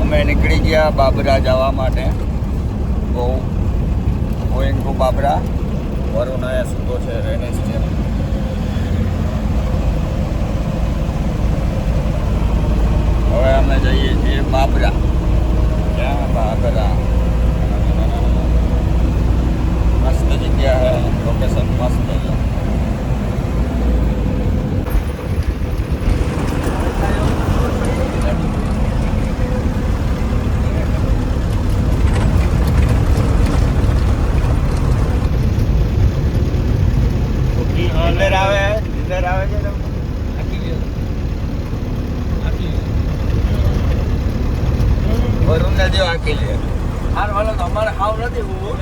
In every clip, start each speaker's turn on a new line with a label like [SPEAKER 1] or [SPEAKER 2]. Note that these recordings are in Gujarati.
[SPEAKER 1] અમે નીકળી ગયા બાબરા જવા માટે. Going to Babra. વરુણ અહીંયા સૂતો છે, રેનેશ છે. હવે અમે જઈએ છીએ બાબરા. ક્યાં બાબરા? મસ્ત જગ્યા है, लोकेशन मस्त है. इधर आवे છે તમે વરુણ ને જો આકી લે. હાર વાલો તો અમારે હાવ નથી હું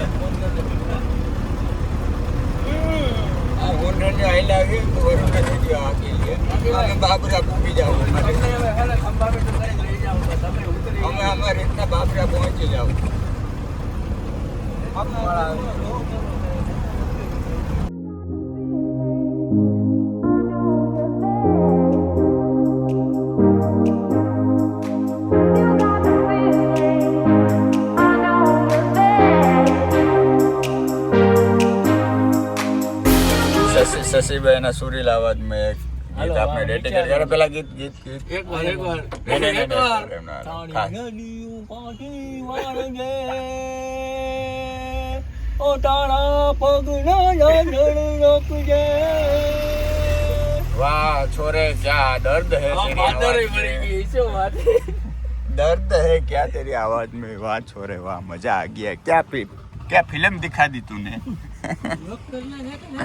[SPEAKER 1] આ હોન્ડર ને આઈ લાગે તો વરુણ ને જો આકી લે. અમે બાબરા પૂકી જાવ. અમે અમારી રીતના બાબરા પહોંચી જાવ. શશીભાઈ ના સુરીલ અવાજ માં એક ગીત આપણે ડેડિકેટ કરે. પેલા ગીત એકવાર વાહ છોરે ક્યા દર્દ હે दर्द है क्या तेरी आवाज में. वाह छोरे वाह, मजा आ गया. क्या फिल्म दिखा दी तूने.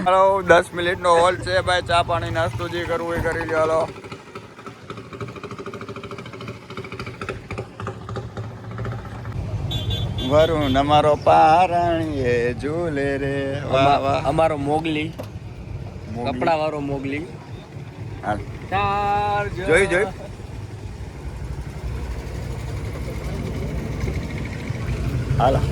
[SPEAKER 1] हेलो 10 મિનિટ નો હોલ છે ભાઈ. ચા પાણી નાસ્તો જે કરવું એ કરી લો. હાલો વરુણ અમારો પારણીએ ઝૂલે રે. વાહ વાહ
[SPEAKER 2] અમારો મોગલી કપડા વાળો મોગલી.
[SPEAKER 1] જોઈ હાલો.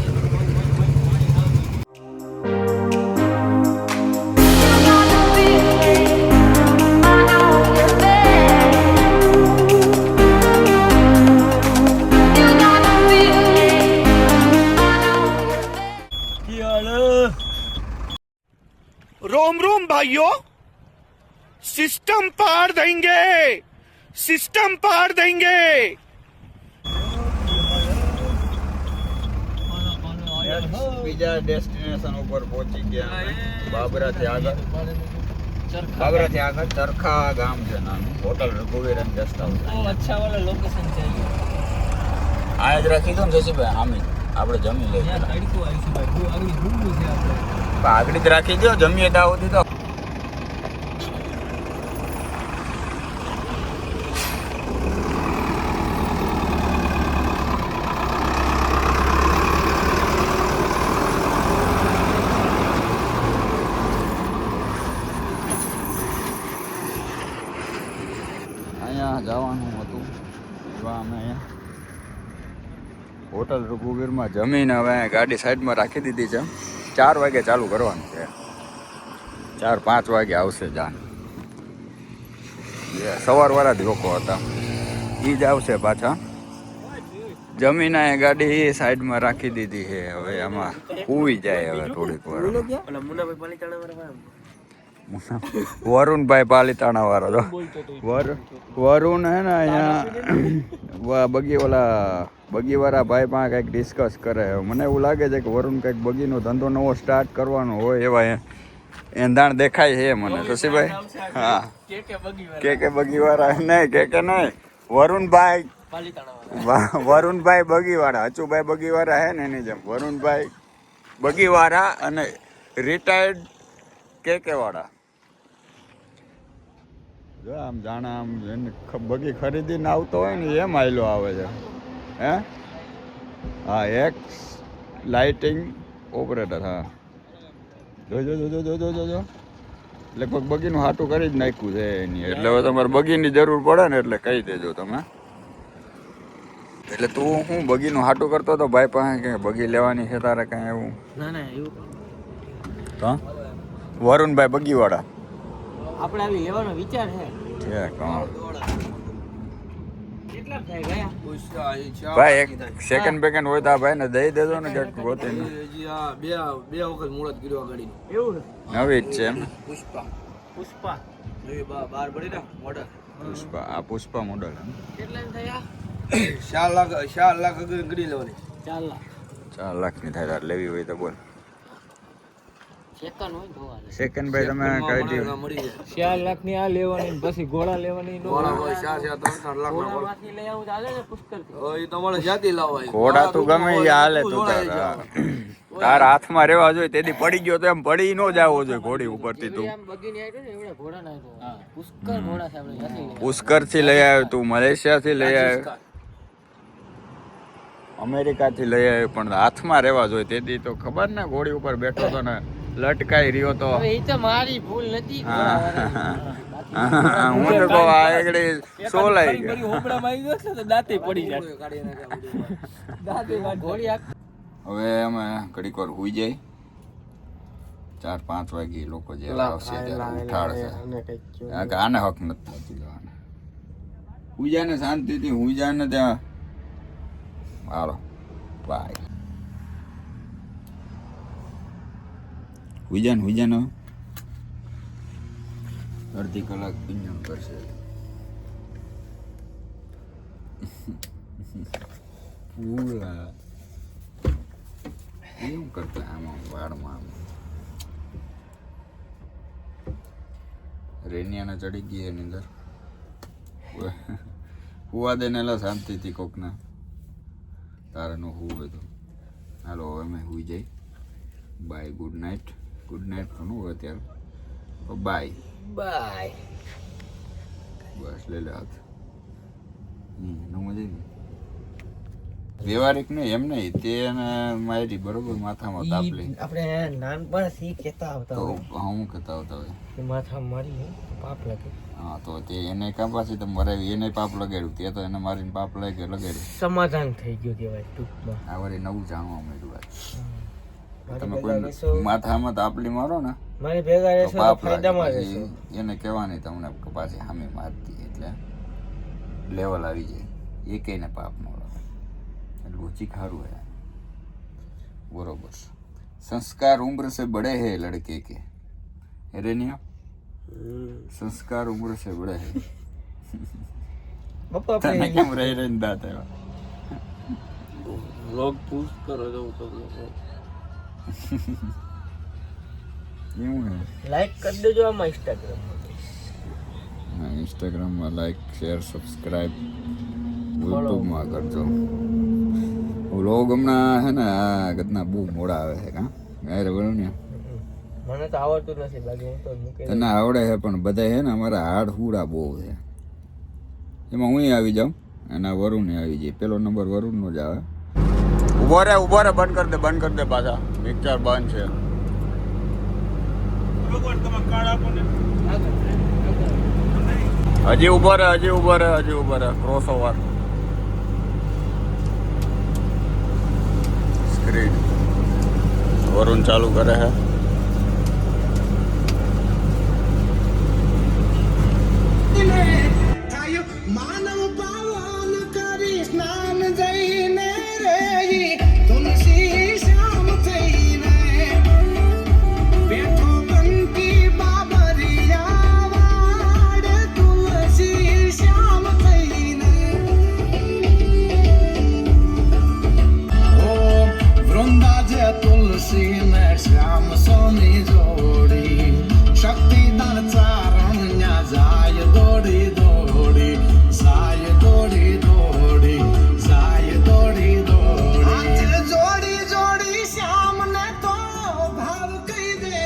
[SPEAKER 3] रोम रोम भाइयों, सिस्टम पार देंगे.
[SPEAKER 1] બીજા ડેસ્ટિનેશન ઉપર પહોંચી ગયા. બાબરાથી આગળ ચરખા ગામ છે નાનું. હોટલ રઘુવીર એન્ડ ગેસ્ટ હાઉસ.
[SPEAKER 2] અચ્છા વાળા લોકેશન છે.
[SPEAKER 1] આ જ રાખી દો ને શશીભાઈ. આમે આપણે જમી લઈએ. આગળ જ રાખી દો, જમીએ તો આવું દીધો. અહીંયા જવાનું હતું. અમે અહીંયા હોટલ રઘુવીરમાં જમીને હવે ગાડી સાઈડમાં રાખી દીધી છે. 4 વાગે ચાલુ કરવાનું છે. 4-5 વાગે આવશે જાન. સવારવાળા જ લોકો હતા, એ જ આવશે પાછા. જમીને ગાડી સાઈડમાં રાખી દીધી છે. હવે આમાં ઉવી જાય હવે થોડીક વાર. વરુણભાઈ પાલિતાણા વાળો વરુણ હે ને અહીંયા બગીવાળા ભાઈ પાસે કંઈક ડિસ્કસ કરે. મને એવું લાગે છે કે વરુણ કંઈક બગીનો ધંધો નવો સ્ટાર્ટ કરવાનો હોય એવા એંધાણ દેખાય છે મને. શશીભાઈ હા કે બગીવાળા નહીં વરુણભાઈ બગીવાળા, અચુભાઈ બગીવાળા હે ને એની જેમ વરુણભાઈ બગીવાળા અને રિટાયર્ડ કે વાળા. જો આમ જાણે આમ બગી ખરીદીને આવતો હોય ને એમ આયલો આવે છે. હે હા, એક્સ લાઇટિંગ ઓપરેટર. હા જોજો લગભગ બગીનું હાટું કરી જ નાખ્યું છે એની. એટલે હવે તમારે બગીની જરૂર પડે ને એટલે કહી દેજો તમે. એટલે તું હું બગીનું હાટું કરતો હતો ભાઈ પાસે કે બગી લેવાની છે તારે કાંઈ એવું?
[SPEAKER 2] ના એવું
[SPEAKER 1] તો વરુણભાઈ બગીવાળા
[SPEAKER 2] આપણે આવી લેવાનો વિચાર છે.
[SPEAKER 1] ઠીક. હા ભાઈ એક સેકન્ડ બેકન્ડ હોય તો આ ભાઈ ને દઈ દેજો ને ક્યાંક ગોતીને.
[SPEAKER 2] બે વખત મુહૂર્ત કર્યો ગાડી
[SPEAKER 1] નવી જ છે એમ.
[SPEAKER 2] પુષ્પા બાર પડી ને મોડલ
[SPEAKER 1] પુષ્પા, આ પુષ્પા મોડલ એમ.
[SPEAKER 2] 4 લાખ ગડી લેવાની
[SPEAKER 1] 4 લાખની થાય તાર લેવી હોય તો બોલ.
[SPEAKER 4] સેકન્ડ હોય તો
[SPEAKER 1] સેકન્ડ ભાઈ તમે કાઢી
[SPEAKER 2] મળી જાય
[SPEAKER 4] 4 લાખ ની આ લેવાની ને પછી ઘોડા લેવાની નો
[SPEAKER 2] ઘોડા હોય 4 લાખ ના
[SPEAKER 4] ઘોડામાંથી લઈ આવું તો હાલે ને પુષ્કર
[SPEAKER 2] એ તમારે જાતી લાવવા
[SPEAKER 1] ઘોડા તું ગમે એ હાલે તું તાર હાથમાં રહેવા જોઈએ. તેથી પડી ગયો તો એમ પડી ન જાવો જોઈએ ઘોડી ઉપરથી તું.
[SPEAKER 4] આમ બગીને આવ્યો ને એવડા ઘોડા ના આવ્યો પુષ્કર ઘોડા છે આપણે જાતી
[SPEAKER 1] પુષ્કર થી લઈ આવ્યો તું, મલેશિયા થી લઈ આવ્યો, અમેરિકા થી લઈ આવ્યો, પણ હાથમાં રહેવા જોઈએ. તેથી તો ખબર ને ઘોડી ઉપર બેઠો તો ને લટકાઈ રહ્યો તો.
[SPEAKER 4] હવે એ તો મારી ભૂલ નથી
[SPEAKER 1] હું તો કહું આ એકડી સોલાઈ ગયો.
[SPEAKER 4] હોપડામાં આવી ગયો તો દાંતે પડી જાય દાંતે ઘોડી
[SPEAKER 1] હવે અમે ઘડીક વાર હુઈ જાય. 4-5 વાગે લોકો જે આવશે ત્યારે ઉઠાડશે. આને હક નથી થતી લેવાને. હુઈ જાય ને શાંતિથી હુઈ જાય ને ત્યાં. હાલો બાય. હુઈ જાય ને અડધી કલાક પિંજણ કરશે. પૂરા એમ કરતા આમાં વાળમાં આમાં રેનિયાને ચડી ગઈ એની અંદર. હુવા દે ને એલા શાંતિથી કોકના. તારે નો હુવ હોય તો હાલો હવે અમે હુઈ જાય. Bye, good night. Good night તો ન હોય ત્યારે બાય
[SPEAKER 4] બાય
[SPEAKER 1] બસ લઈ લે હાથ. મજા વ્યવહારિક નહીં એમ નહીં તે મારી બરોબર માથામાં તાપલી
[SPEAKER 4] આપણે નાનપણથી કહેતા આવતા
[SPEAKER 1] તો
[SPEAKER 4] હોય
[SPEAKER 1] હું કહેતા આવતા હોય
[SPEAKER 4] કે માથા મારી પાપ લાગે.
[SPEAKER 1] હા તો તે એને કાં પાછી તમે મરાવી એને પાપ લગાડ્યું તે તો એને મારીને પાપ લગાડ્યું.
[SPEAKER 4] સમાધાન થઈ ગયું કહેવાય ટૂંકમાં.
[SPEAKER 1] આ વળી નવું જાણવા મળ્યું. તમે કોઈ માથામાં તાપલી મારો ને
[SPEAKER 4] મારી ભેગા
[SPEAKER 1] તો
[SPEAKER 4] રહેશો તો
[SPEAKER 1] પાપ
[SPEAKER 4] ફાયદામાં
[SPEAKER 1] લાગે.
[SPEAKER 4] રહેશો.
[SPEAKER 1] પછી એને કહેવાની તમને કે પાછી સામે મારતી એટલે લેવલ આવી જાય. એ કઈને પાપ ન લાગે. લોચી ખારું હે બરોબર. સંસ્કાર ઉમ્ર से बड़े है लड़के के. रेनिया संस्कार उम्र से बड़े है.
[SPEAKER 4] પપ્પા
[SPEAKER 1] તને
[SPEAKER 4] આપણે
[SPEAKER 1] કેમ રહી રહીને દાંત આવ્યા?
[SPEAKER 2] લોગ પૂછ કરો જવું તો
[SPEAKER 1] એવું હે.
[SPEAKER 4] લાઈક કરી દેજો આમાં ઇન્સ્ટાગ્રામ.
[SPEAKER 1] હા, ઇન્સ્ટાગ્રામમાં લાઈક શેર સબસ્ક્રાઈબ યુટ્યુબમાં કરજો. વ્લોગ હમણાં હે ને આ ગતના બહુ મોડા આવે છે. કાં ગાયરે બોલો ને
[SPEAKER 4] મને તો આવડતું નથી બાકી હું તો મૂકી
[SPEAKER 1] તને આવડે છે પણ બધા છે ને અમારા હાડ હુડા બહુ છે. એમાં હું આવી જાઉં અને વરુણ આવી જાય. પેલો નંબર વરુણનો જ આવે. ઉભો રે બંધ કરી દે પાછા. પિક્ચર બંધ છે. હજી ઉભો રે ક્રોસ ઓવર સ્ક્રીન વરુણ ચાલુ કરે છે.
[SPEAKER 3] માનવ પાવન કરી સ્નાન જઈને રે તુલસી શ્યામ થઈને બેઠો બંકી બાબરિયા વાડ તુલસી શ્યામ થઈને ઓ વૃંદા જે તુલસી ને શ્યામ સોની જોડી શક્તિદાન ચારણ્યા જાય દોડી દોડી જાય દોડી દોડી જાય દોડી દોડી જોડી જોડી શ્યામ ને તો ભાવ કહી દે.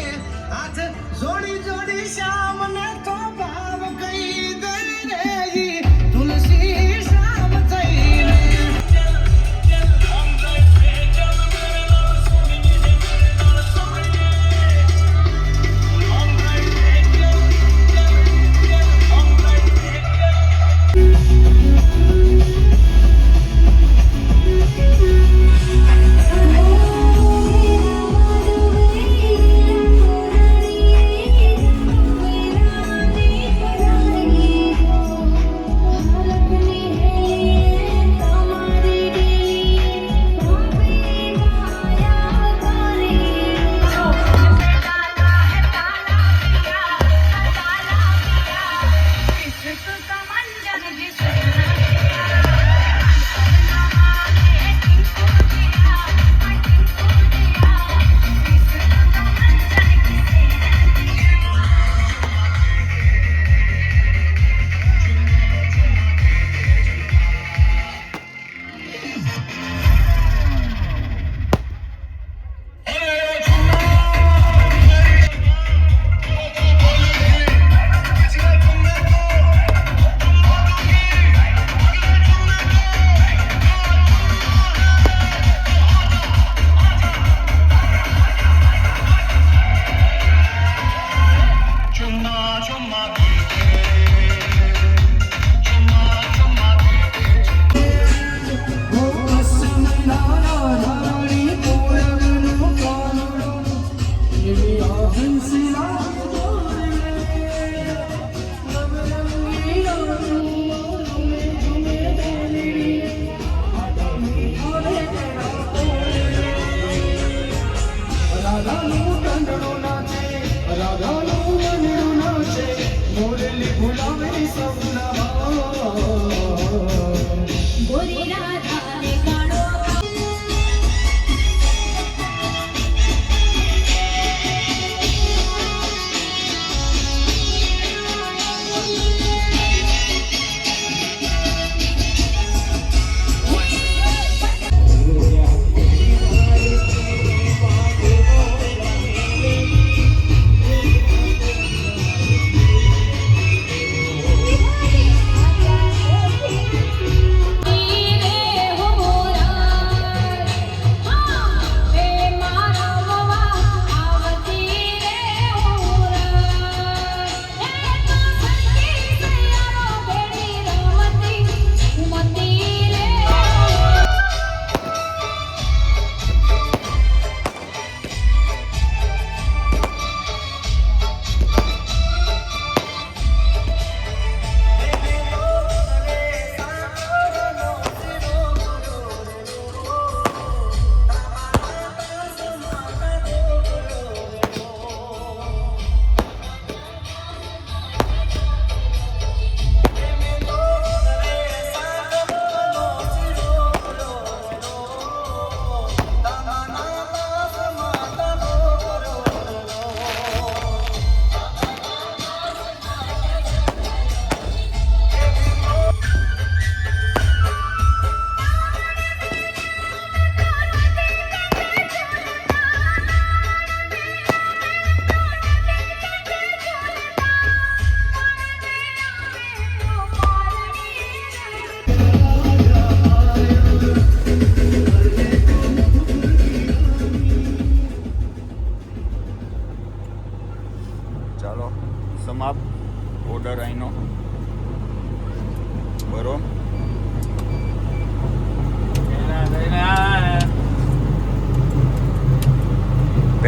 [SPEAKER 3] હાથ જોડી જોડી શ્યામ ને તો ભાવ કહી દે રે તુલસી શ્યામ થઈને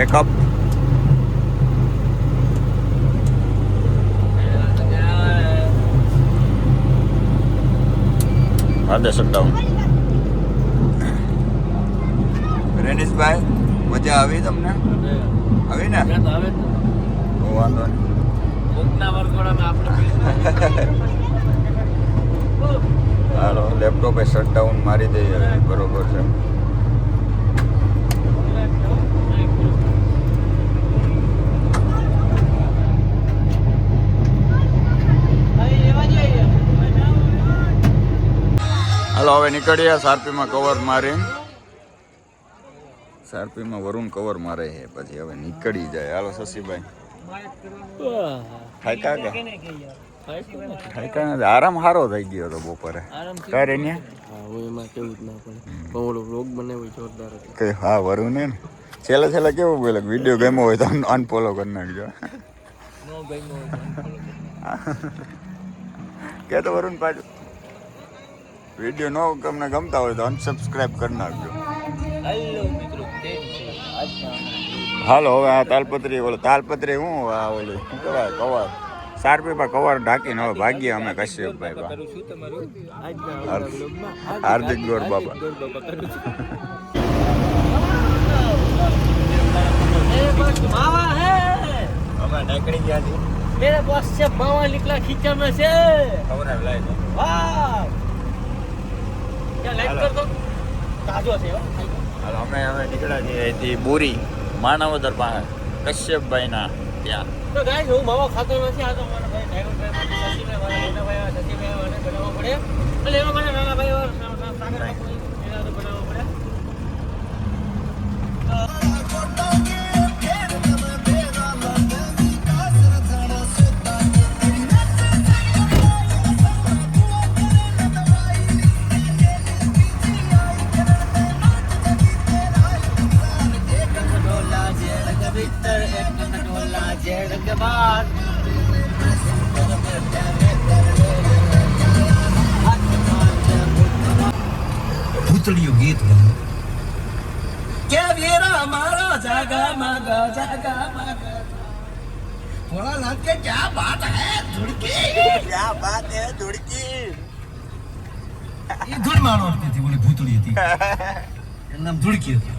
[SPEAKER 1] પેકઅપ. આદે શટડાઉન. રેનિશભાઈ મજા આવી તમને? આવી ને?
[SPEAKER 4] આવે
[SPEAKER 1] વાંધો નહીં.
[SPEAKER 4] કોકના વરઘોડામાં આપણે
[SPEAKER 1] હાલો લેપટોપે શટડાઉન મારી દઈએ હવે. બરોબર છે. હાલો હવે નીકળીએ. સારપીમાં કવર મારી. સારપીમાં વરુણ કવર મારે છે પછી હવે નીકળી જાય. હાલો શશીભાઈ ખાઈકા કે ખાઈકા નથી. આરામ સારો થઈ ગયો હતો બપોરે. કરે ને
[SPEAKER 4] હું એમાં કેવું જ ના પડે પણ ઓલો વ્લોગ બનાવ્યો જોરદાર હતો.
[SPEAKER 1] કે હા વરુણ ને છેલ્લે છેલ્લે કેવું બોલે વિડીયો ગમ્યો હોય તો અનફોલો કરી નાખજો.
[SPEAKER 4] નો ગમ્યો
[SPEAKER 1] કે તો વરુણ પાછું વિડીયો નો તમને ગમતા હોય તો અનસબસ્ક્રાઇબ કરી નાખજો.
[SPEAKER 4] હેલો મિત્રો કેમ છે આજના
[SPEAKER 1] હાલો હવે આ તાલપત્રી તાલપત્રી હું આ ઓલું શું કહેવાય કવર સારપી પર કવર ઢાંકીને હવે ભાગીએ અમે કશ્યપભાઈ પા.
[SPEAKER 4] કરું છું તમારું આજના
[SPEAKER 1] હાર-
[SPEAKER 4] વ્લોગમાં
[SPEAKER 1] હાર્દિક ગોર બાબા.
[SPEAKER 4] ગોર બાબા કરું છું ए बस मावा है
[SPEAKER 1] અમે નીકળી ગયા છીએ.
[SPEAKER 4] मेरे बॉस से मावा निकला खींचा में से
[SPEAKER 1] ખબર આવે લાઈ દો.
[SPEAKER 4] वाह क्या लाइक कर दो ताजो से हो
[SPEAKER 1] હાલો અમે હવે નીકળ્યા છીએ અહીંથી બોરી માનવદર પાસે કશ્યપભાઈના ત્યાં.
[SPEAKER 4] તો ગાઈસ હું માવા ખાતો નથી આ તો મારા ભાઈ ડ્રાઈવર ભાઈ સચિને મારા મોટા ભાઈ સચિભાઈ મને બનાવવો પડે એટલે એમાં મારા નાના ભાઈ સાગર બાપુ એના તો બનાવવો પડે
[SPEAKER 3] ભૂતળિયું ગીત ગાયું કે વીરા મારા જાગા માગા થોડા લાગે ક્યા બાત હે ધુડકી
[SPEAKER 1] ક્યાં બાત હે ધુડકી.
[SPEAKER 3] એ ધૂળ માનો હતી ઓલી ભૂતળી હતી એનું નામ ધુડકી હતું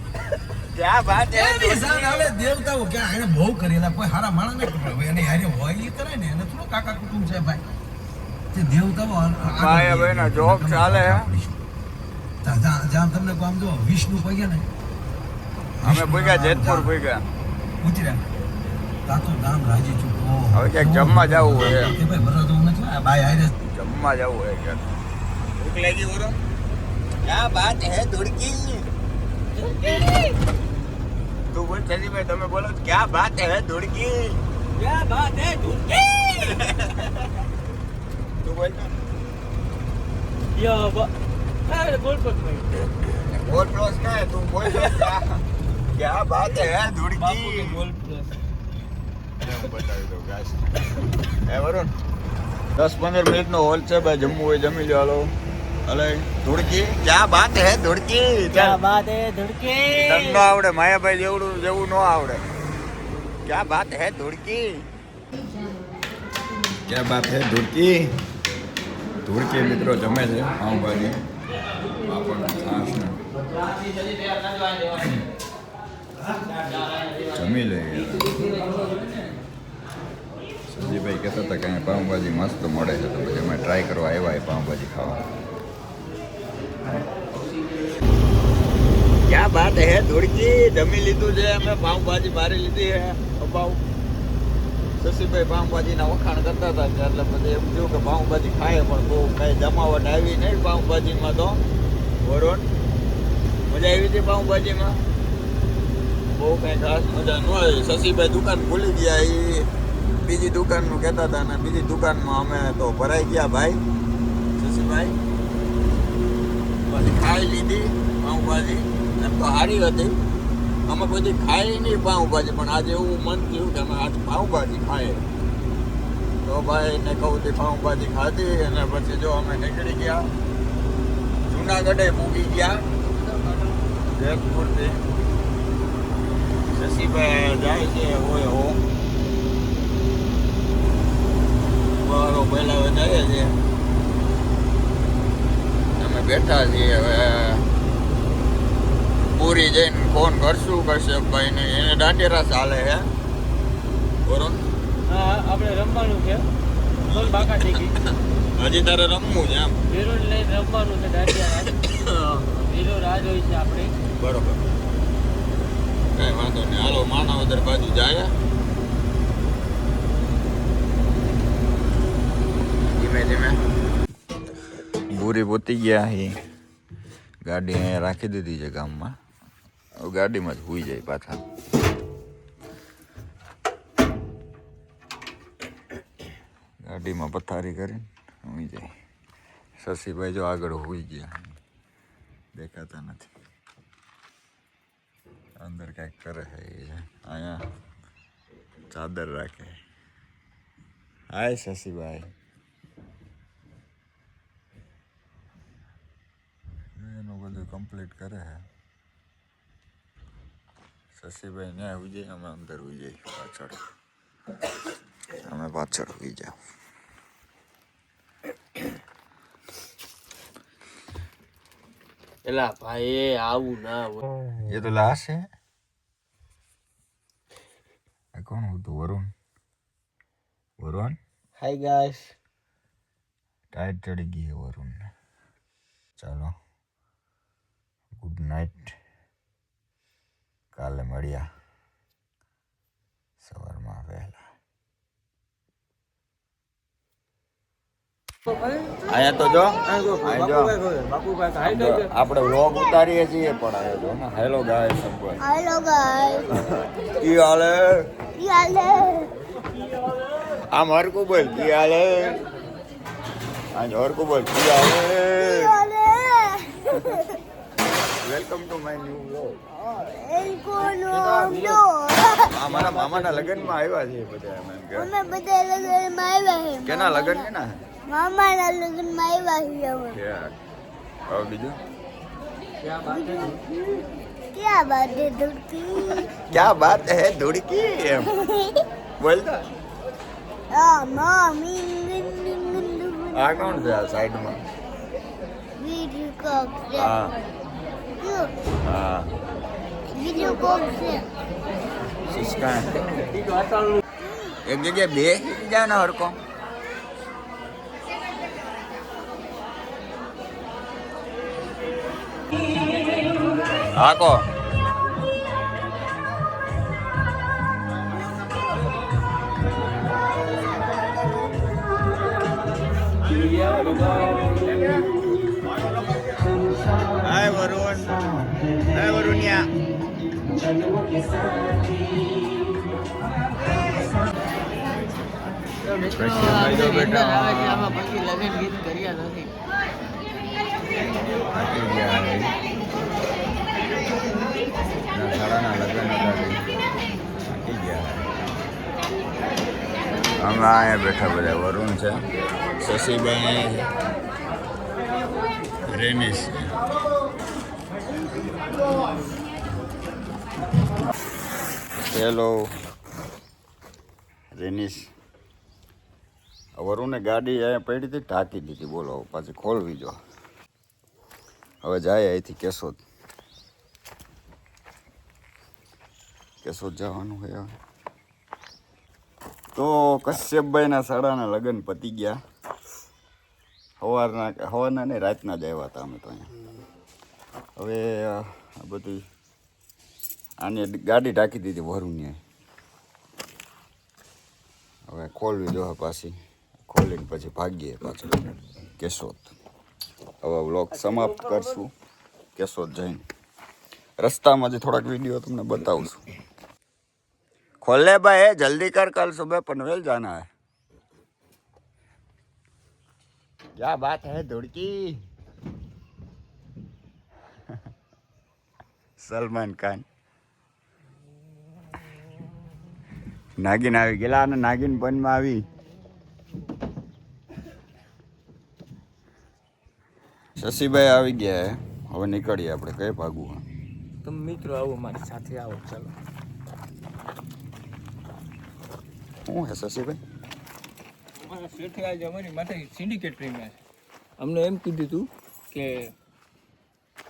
[SPEAKER 1] ક્યાં બાત હે
[SPEAKER 3] એ નિશાન આવે દેવતાઓ કે આને બહુ કરેલા કોઈ હારા માણસ ને ખબર હવે એને હારે હોય એ કરે ને એને થોડો કાકા કુટુંબ છે ભાઈ તે દેવતાઓ
[SPEAKER 1] ભાઈ હવે એનો જોબ ચાલે હે.
[SPEAKER 3] જ્યાં તમને કામ જો વિષ્ણુ પગ્યા ને
[SPEAKER 1] અમે ભૂગ્યા જેતપુર ભૂગ્યા.
[SPEAKER 3] ઉતર્યા તાતો ગામ રાજી ચૂકો
[SPEAKER 1] હવે ક્યાંક જમવા જવું હોય
[SPEAKER 3] કે ભાઈ બરાબર તો નથી આ બાય હારે
[SPEAKER 1] જમવા જવું હોય ક્યાંક. ભૂખ લાગી બોલો. ક્યાં બાત હે ધુડકી. તું બોલ શશીભાઈ તમે બોલો ક્યાં બાત હે ધુડકી.
[SPEAKER 4] क्या बात है झूठी
[SPEAKER 1] તું બોલ તો.
[SPEAKER 4] या अरे बोल पर भाई
[SPEAKER 1] બોલ પ્લસ કે તું બોલ તો ક્યાં બાત હે
[SPEAKER 4] बापू के
[SPEAKER 1] ધુડકી.
[SPEAKER 4] बोल प्लस
[SPEAKER 1] હું બતાવી દઉં ગાઈસ. એ વરુણ 10-15 મિનિટનો હોલ છે ભાઈ. જમવું હોય જમી લો. હાલો અલે ધુડકી ક્યાં બાત હે ધુડકી.
[SPEAKER 4] क्या बात है धड़के
[SPEAKER 1] તને ન આવડે માયાભાઈ જેવું ન આવડે. ક્યાં બાત હે ધુડકી. ક્યાં બાત હે ધુડકી. ધુડકી મિત્રો જમે છે પાઉંભાજી પાપડ છાશ ને જમી લે. સંજીભાઈ કહેતા હતા કે અહીંયા પાઉંભાજી મસ્ત મળે છે તો પછી અમે ટ્રાય કરવા આવ્યા એ પાઉંભાજી ખાવા. ક્યાં બાત હે ધુડકી. જમી લીધું છે અમે. પાઉંભાજી મારી લીધી હે. અપાવ શશીભાઈ પાઉંભાજીના વખાણ કરતા હતા એટલે પછી એમ થયું કે પાઉંભાજી ખાય પણ બહુ કાંઈ જમાવટ આવી નહીં પાઉંભાજીમાં. તો વરુણ મજા આવી હતી પાઉંભાજીમાં? બહુ કાંઈ ખાસ મજા ન આવી. શશીભાઈ દુકાન ભૂલી ગયા. એ બીજી દુકાનનું કહેતા હતા અને બીજી દુકાનમાં અમે તો ભરાઈ ગયા ભાઈ. શશીભાઈ પછી ખાઈ લીધી પાઉંભાજી. એમ તો સારી હતી. અમે કોઈ ખાઈ નહીં પાઉંભાજી પણ આજે એવું મન થયું કે અમે આજ પાઉંભાજી ખાઈએ. તો ભાઈ ને કહું તે પાઉંભાજી ખાધી અને પછી જો અમે નીકળી ગયા. જુનાગઢે મૂકી ગયા જેતપુરથી. શશીભાઈ જાય છે હોય હો મારો પહેલા જાય છે અમે બેઠા છીએ હવે પૂરી જઈને ફોન કરશું કશ્યપભાઈ ને એને દાંડિયા ચાલે હે બરોબર
[SPEAKER 4] હા આપણે રમવાનું છે બોલ બાકા થઈ ગઈ
[SPEAKER 1] હજી તારે રમવું છે એમ
[SPEAKER 4] હીરો લઈને રમવાનું છે દાંડિયા હીરો રાજ હોય છે આપણે
[SPEAKER 1] બરોબર કઈ વાંધો નહીં હાલો માનવદર બાજુ જાય ધીમે ધીમે પૂરી પોતી ગયા હી ગાડી અહીંયા રાખી દીધી છે ગામમાં હવે ગાડીમાં જ હોઈ જાય પાછા ગાડીમાં પથારી કરીને હોઈ જાય શશીભાઈ જો આગળ હોઈ ગયા દેખાતા નથી અંદર કંઈક કરે છે અહીંયા ચાદર રાખે હાય શશીભાઈ એનું બધું કમ્પ્લીટ કરે છે શશીભાઈ ન્યાય હોઈ જાય અમે અંદર હોઈ જાય પાછળ અમે પાછળ હોઈ જાઓ
[SPEAKER 2] એલા ભાઈ આવું ના હોય
[SPEAKER 1] ये तो लाश है कौन हो तो Varun Varun
[SPEAKER 2] hi guys
[SPEAKER 1] tight चढ़ गई है वरुण चलो गुड नाइट काले मड़िया सवाરમાં વહેલા અહીંયા તો જો આપણે વ્લોગ ઉતારીએ છીએ પણ આયા જો ને હેલો ગાઈસ સંભાઈ
[SPEAKER 5] हेलो गाइस
[SPEAKER 1] કી હાલે
[SPEAKER 5] याले
[SPEAKER 1] આમ હરકુ બોલ કી હાલે આજ હરકુ બોલ કી હાલે
[SPEAKER 5] Yale
[SPEAKER 1] welcome to my new vlog
[SPEAKER 5] इनको नो
[SPEAKER 1] આ મારા મામાના લગનમાં આવ્યા છે બધા એમ કે
[SPEAKER 5] हमें बदे लगन में आया है
[SPEAKER 1] કેના લગન છે ને
[SPEAKER 5] मामा ना लगन में आया है हम
[SPEAKER 1] કે હવે બીજું
[SPEAKER 5] क्या बात है दुर्की
[SPEAKER 1] ક્યા બાત હે ધુડકી એમ બોલ તો
[SPEAKER 5] आ मम्मी
[SPEAKER 1] આ કોણ છે આ સાઈડમાં
[SPEAKER 5] वीडियो कॉल से
[SPEAKER 1] હા
[SPEAKER 5] क्यों
[SPEAKER 1] હા
[SPEAKER 5] वीडियो कॉल से
[SPEAKER 1] સિસ્કા એક જગ્યાએ બે જાય ને હરકો હાકો હાય વરુણ હાય વરુણિયા કશ્યપભાઈ જો બેટા
[SPEAKER 4] આમાં પછી લગન ગીત કર્યા નથી
[SPEAKER 1] થાકી ગયા હવે સાડાના લગ્ન હતા થાકી ગયા અમે અહીંયા બેઠા બધા વરુણ છે શશીભાઈ અહીંયા છે રેમીશ છે હેલો રેનીશ વરુણે ગાડી અહીંયા પડી હતી ઢાંકી દીધી બોલો પાછી ખોલવી જો હવે જાય અહીંથી કેશોદ જવાનું હોય હવે તો કશ્યપભાઈના સાડાના લગ્ન પતી ગયા સવારના ને રાતના જ આવ્યા હતા અમે તો અહીંયા હવે આ બધી આને ગાડી ઢાંકી દીધી વરુણને હવે ખોલવી જો પાછી ખોલીને પછી ભાગીએ પાછું કેશોદ હવે વ્લોગ સમાપ્ત કરશું કેશોદ જઈને રસ્તામાં થોડાક વિડીયો તમને બતાવું છું खोल ले भाई जल्दी कर कल सुबह पनवेल जाना है क्या बात है धुड़की સલમાન ખાન નાગિન આવી ગયેલા અને નાગિન બનમાં આવી શશીભાઈ આવી ગયા હવે નીકળીએ આપણે કઈ ભાગવું
[SPEAKER 2] તમે મિત્રો આવો મારી સાથે આવો ચાલો
[SPEAKER 1] શું હે શશીભાઈ?
[SPEAKER 2] અમારા શેઠે આજે અમારી માટે સિન્ડિકેટ પ્રેમ્યા છે. અમને એમ કીધું હતું કે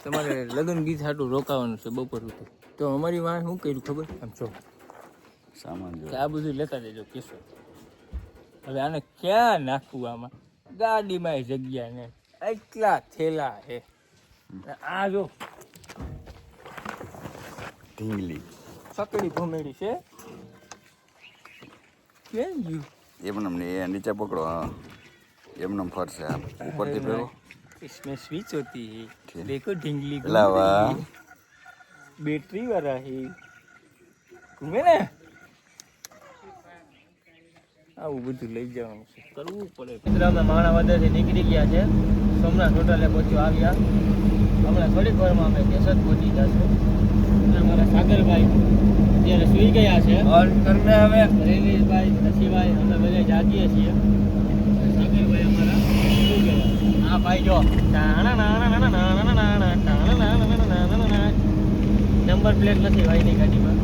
[SPEAKER 2] તમારે લગ્ન ગીત હાટું રોકાવાનું છે બપોર સુધી. તો અમારી વાં શું કર્યું ખબર? આમ છો
[SPEAKER 1] સામાન
[SPEAKER 2] કે
[SPEAKER 1] જો
[SPEAKER 2] આ બધું લેતા દેજો કેશો. હવે આને ક્યાં નાખવું? આમાં ગાડીમાં જગ્યા ને એટલા થેલા છે. આ જો
[SPEAKER 1] ઢીંગલી
[SPEAKER 2] સકડી ભમેડી છે. કેમ ગયું?
[SPEAKER 1] એમને ને એ નીચે પકડો. હા એમને ફરશે આમ ઉપરથી પેલો
[SPEAKER 2] इसमें स्विच होती है.
[SPEAKER 1] ठीक.
[SPEAKER 2] देखो ढिंगली घूम
[SPEAKER 1] अलावा
[SPEAKER 2] रही है. बैटरी वाला है. घूमे ને આવું બધું લઈ જવાનું છે, કરવું પડે.
[SPEAKER 4] મિત્ર અમે માણાવદરથી નીકળી ગયા છે. સોમનાથ હોટલે પહોંચો આવ્યા. હમણાં થોડીક વારમાં અમે કેશોદ પહોંચી જશું. અને અમારા સાગરભાઈ અત્યારે સૂઈ ગયા છે. રેલીભાઈ, શશીભાઈ અમે બધા જાગીએ છીએ. સાગરભાઈ અમારા સૂઈ ગયા. હા ભાઈ જો નંબર પ્લેટ નથી ભાઈની ગાડીમાં.